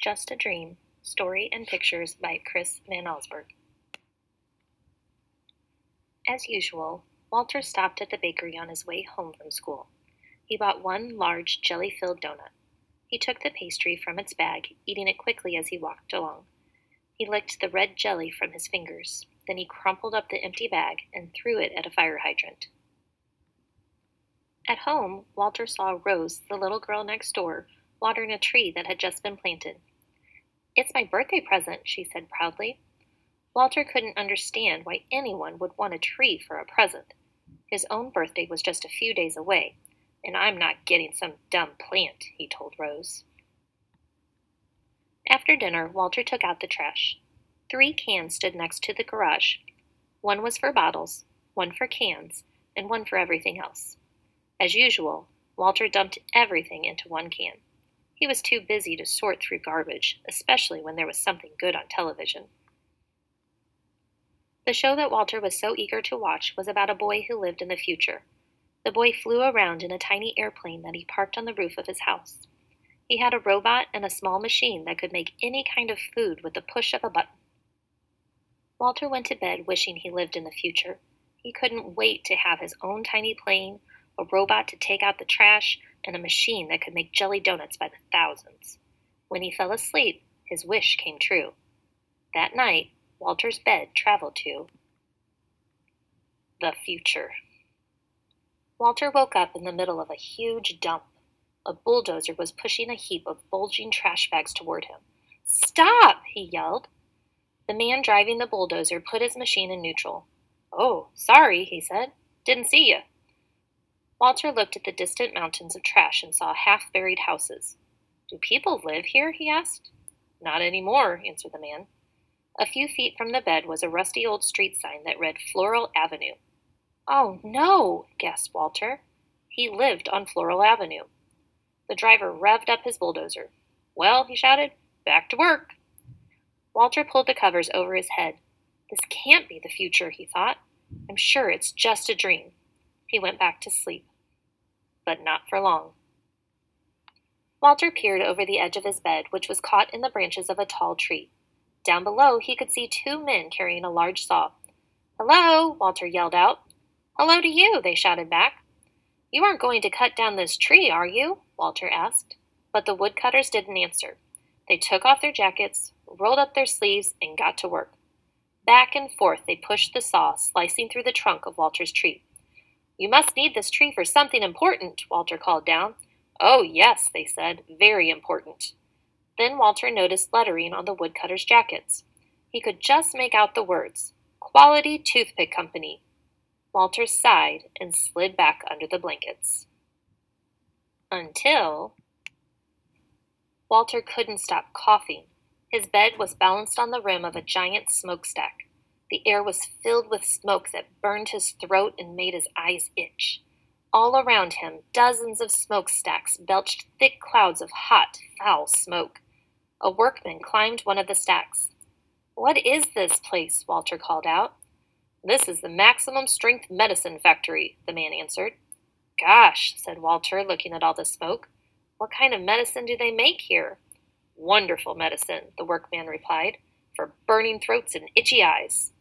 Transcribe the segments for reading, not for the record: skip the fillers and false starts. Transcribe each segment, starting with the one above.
Just a Dream, story and pictures by Chris Van Allsburg. As usual, Walter stopped at the bakery on his way home from school. He bought one large jelly-filled donut. He took the pastry from its bag, eating it quickly as he walked along. He licked the red jelly from his fingers. Then he crumpled up the empty bag and threw it at a fire hydrant. At home, Walter saw Rose, the little girl next door, watering a tree that had just been planted. "It's my birthday present," she said proudly. Walter couldn't understand why anyone would want a tree for a present. His own birthday was just a few days away, and I'm not getting some dumb plant, he told Rose. After dinner, Walter took out the trash. 3 cans stood next to the garage. One was for bottles, one for cans, and one for everything else. As usual, Walter dumped everything into one can. He was too busy to sort through garbage, especially when there was something good on television. The show that Walter was so eager to watch was about a boy who lived in the future. The boy flew around in a tiny airplane that he parked on the roof of his house. He had a robot and a small machine that could make any kind of food with the push of a button. Walter went to bed wishing he lived in the future. He couldn't wait to have his own tiny plane, a robot to take out the trash, and a machine that could make jelly donuts by the thousands. When he fell asleep, his wish came true. That night, Walter's bed traveled to the future. Walter woke up in the middle of a huge dump. A bulldozer was pushing a heap of bulging trash bags toward him. "Stop!" he yelled. The man driving the bulldozer put his machine in neutral. "Oh, sorry," he said. "Didn't see you." Walter looked at the distant mountains of trash and saw half-buried houses. "Do people live here?" he asked. "Not anymore," answered the man. A few feet from the bed was a rusty old street sign that read Floral Avenue. "Oh, no!" gasped Walter. He lived on Floral Avenue. The driver revved up his bulldozer. "Well," he shouted, "back to work." Walter pulled the covers over his head. "This can't be the future," he thought. "I'm sure it's just a dream." He went back to sleep. But not for long. Walter peered over the edge of his bed, which was caught in the branches of a tall tree. Down below, he could see 2 men carrying a large saw. "Hello!" Walter yelled out. "Hello to you!" they shouted back. "You aren't going to cut down this tree, are you?" Walter asked. But the woodcutters didn't answer. They took off their jackets, rolled up their sleeves, and got to work. Back and forth they pushed the saw, slicing through the trunk of Walter's tree. "You must need this tree for something important," Walter called down. "Oh, yes," they said, "very important." Then Walter noticed lettering on the woodcutters' jackets. He could just make out the words, "Quality Toothpick Company." Walter sighed and slid back under the blankets. Until Walter couldn't stop coughing. His bed was balanced on the rim of a giant smokestack. The air was filled with smoke that burned his throat and made his eyes itch. All around him, dozens of smokestacks belched thick clouds of hot, foul smoke. A workman climbed one of the stacks. "What is this place?" Walter called out. "This is the Maximum Strength Medicine Factory," the man answered. "Gosh," said Walter, looking at all the smoke. "What kind of medicine do they make here?" "Wonderful medicine," the workman replied, "for burning throats and itchy eyes."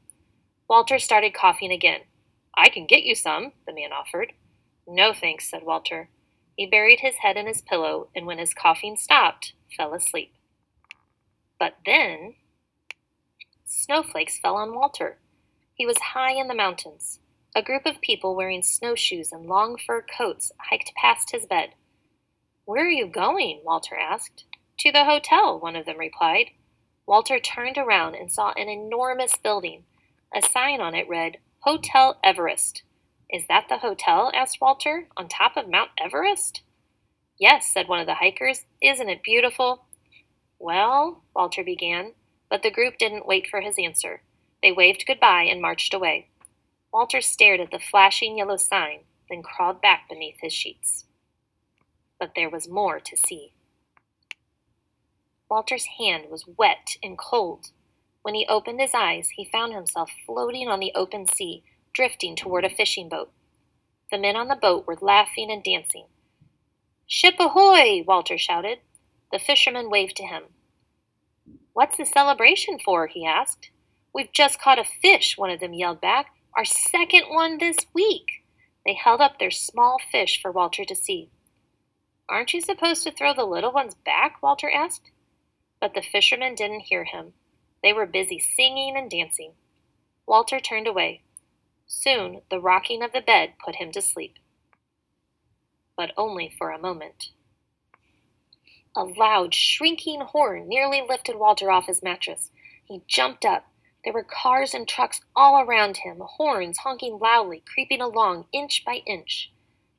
Walter started coughing again. "I can get you some," the man offered. "No, thanks," said Walter. He buried his head in his pillow, and when his coughing stopped, fell asleep. But then snowflakes fell on Walter. He was high in the mountains. A group of people wearing snowshoes and long fur coats hiked past his bed. "Where are you going?" Walter asked. "To the hotel," one of them replied. Walter turned around and saw an enormous building. A sign on it read, "Hotel Everest." "Is that the hotel?" asked Walter, "on top of Mount Everest?" "Yes," said one of the hikers. "Isn't it beautiful?" "Well," Walter began, but the group didn't wait for his answer. They waved goodbye and marched away. Walter stared at the flashing yellow sign, then crawled back beneath his sheets. But there was more to see. Walter's hand was wet and cold. When he opened his eyes, he found himself floating on the open sea, drifting toward a fishing boat. The men on the boat were laughing and dancing. "Ship ahoy!" Walter shouted. The fishermen waved to him. "What's the celebration for?" he asked. "We've just caught a fish," one of them yelled back. "Our second one this week." They held up their small fish for Walter to see. "Aren't you supposed to throw the little ones back?" Walter asked. But the fishermen didn't hear him. They were busy singing and dancing. Walter turned away. Soon the rocking of the bed put him to sleep. But only for a moment. A loud, shrieking horn nearly lifted Walter off his mattress. He jumped up. There were cars and trucks all around him, horns honking loudly, creeping along inch by inch.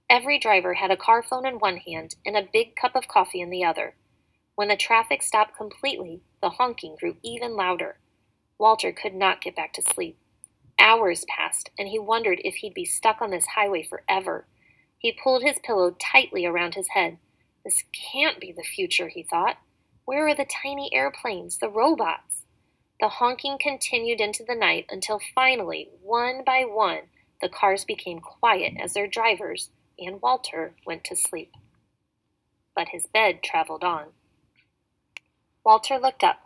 Every driver had a car phone in one hand and a big cup of coffee in the other. When the traffic stopped completely, the honking grew even louder. Walter could not get back to sleep. Hours passed, and he wondered if he'd be stuck on this highway forever. He pulled his pillow tightly around his head. This can't be the future, he thought. Where are the tiny airplanes, the robots? The honking continued into the night until finally, one by one, the cars became quiet as their drivers and Walter went to sleep. But his bed traveled on. Walter looked up.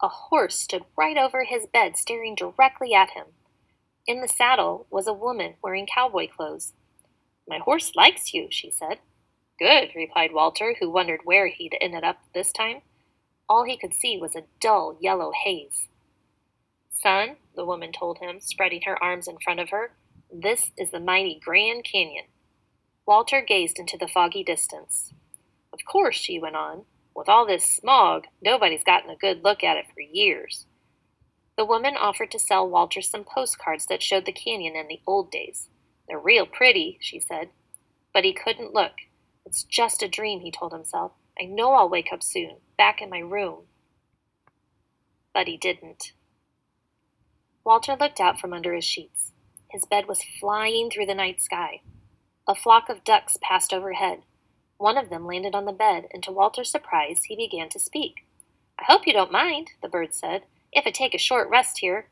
A horse stood right over his bed, staring directly at him. In the saddle was a woman wearing cowboy clothes. "My horse likes you," she said. "Good," replied Walter, who wondered where he'd ended up this time. All he could see was a dull yellow haze. "Son," the woman told him, spreading her arms in front of her, "this is the mighty Grand Canyon." Walter gazed into the foggy distance. "Of course," she went on, "with all this smog, nobody's gotten a good look at it for years." The woman offered to sell Walter some postcards that showed the canyon in the old days. "They're real pretty," she said. But he couldn't look. "It's just a dream," he told himself. "I know I'll wake up soon, back in my room." But he didn't. Walter looked out from under his sheets. His bed was flying through the night sky. A flock of ducks passed overhead. One of them landed on the bed, and to Walter's surprise, he began to speak. "I hope you don't mind," the bird said, "if I take a short rest here."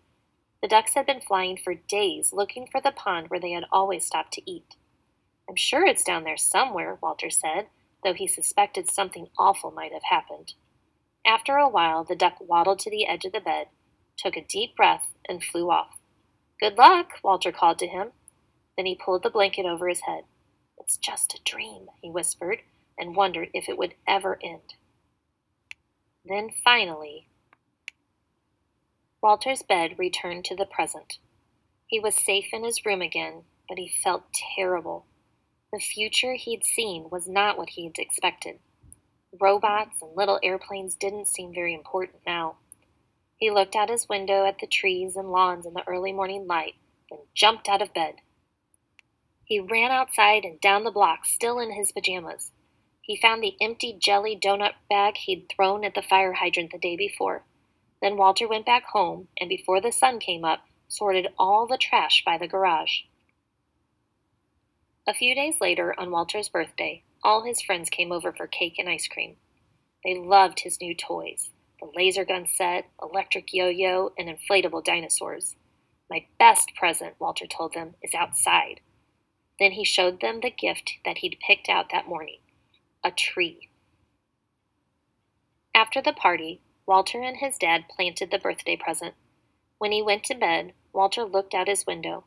The ducks had been flying for days, looking for the pond where they had always stopped to eat. "I'm sure it's down there somewhere," Walter said, though he suspected something awful might have happened. After a while, the duck waddled to the edge of the bed, took a deep breath, and flew off. "Good luck," Walter called to him. Then he pulled the blanket over his head. "It's just a dream," he whispered, and wondered if it would ever end. Then finally, Walter's bed returned to the present. He was safe in his room again, but he felt terrible. The future he'd seen was not what he'd expected. Robots and little airplanes didn't seem very important now. He looked out his window at the trees and lawns in the early morning light, then jumped out of bed. He ran outside and down the block, still in his pajamas. He found the empty jelly donut bag he'd thrown at the fire hydrant the day before. Then Walter went back home, and before the sun came up, sorted all the trash by the garage. A few days later, on Walter's birthday, all his friends came over for cake and ice cream. They loved his new toys, the laser gun set, electric yo-yo, and inflatable dinosaurs. "My best present," Walter told them, "is outside." Then he showed them the gift that he'd picked out that morning, a tree. After the party, Walter and his dad planted the birthday present. When he went to bed, Walter looked out his window.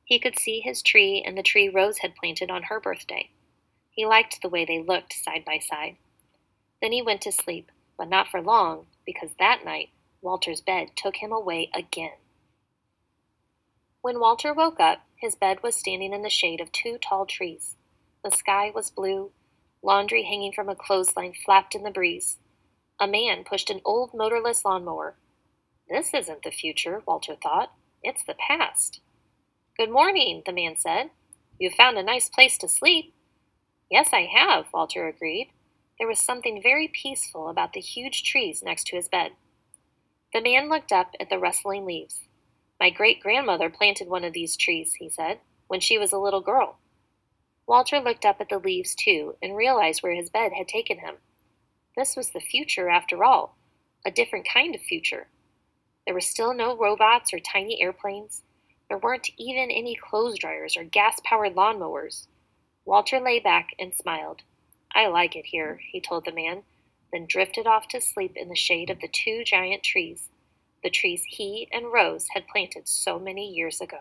He could see his tree and the tree Rose had planted on her birthday. He liked the way they looked side by side. Then he went to sleep, but not for long, because that night, Walter's bed took him away again. When Walter woke up, his bed was standing in the shade of two tall trees. The sky was blue. Laundry hanging from a clothesline flapped in the breeze. A man pushed an old motorless lawnmower. This isn't the future, Walter thought. It's the past. "Good morning," the man said. "You've found a nice place to sleep." "Yes, I have," Walter agreed. There was something very peaceful about the huge trees next to his bed. The man looked up at the rustling leaves. "My great-grandmother planted one of these trees," he said, "when she was a little girl." Walter looked up at the leaves, too, and realized where his bed had taken him. This was the future, after all, a different kind of future. There were still no robots or tiny airplanes. There weren't even any clothes dryers or gas-powered lawnmowers. Walter lay back and smiled. "I like it here," he told the man. then drifted off to sleep in the shade of the two giant trees, the trees he and Rose had planted so many years ago.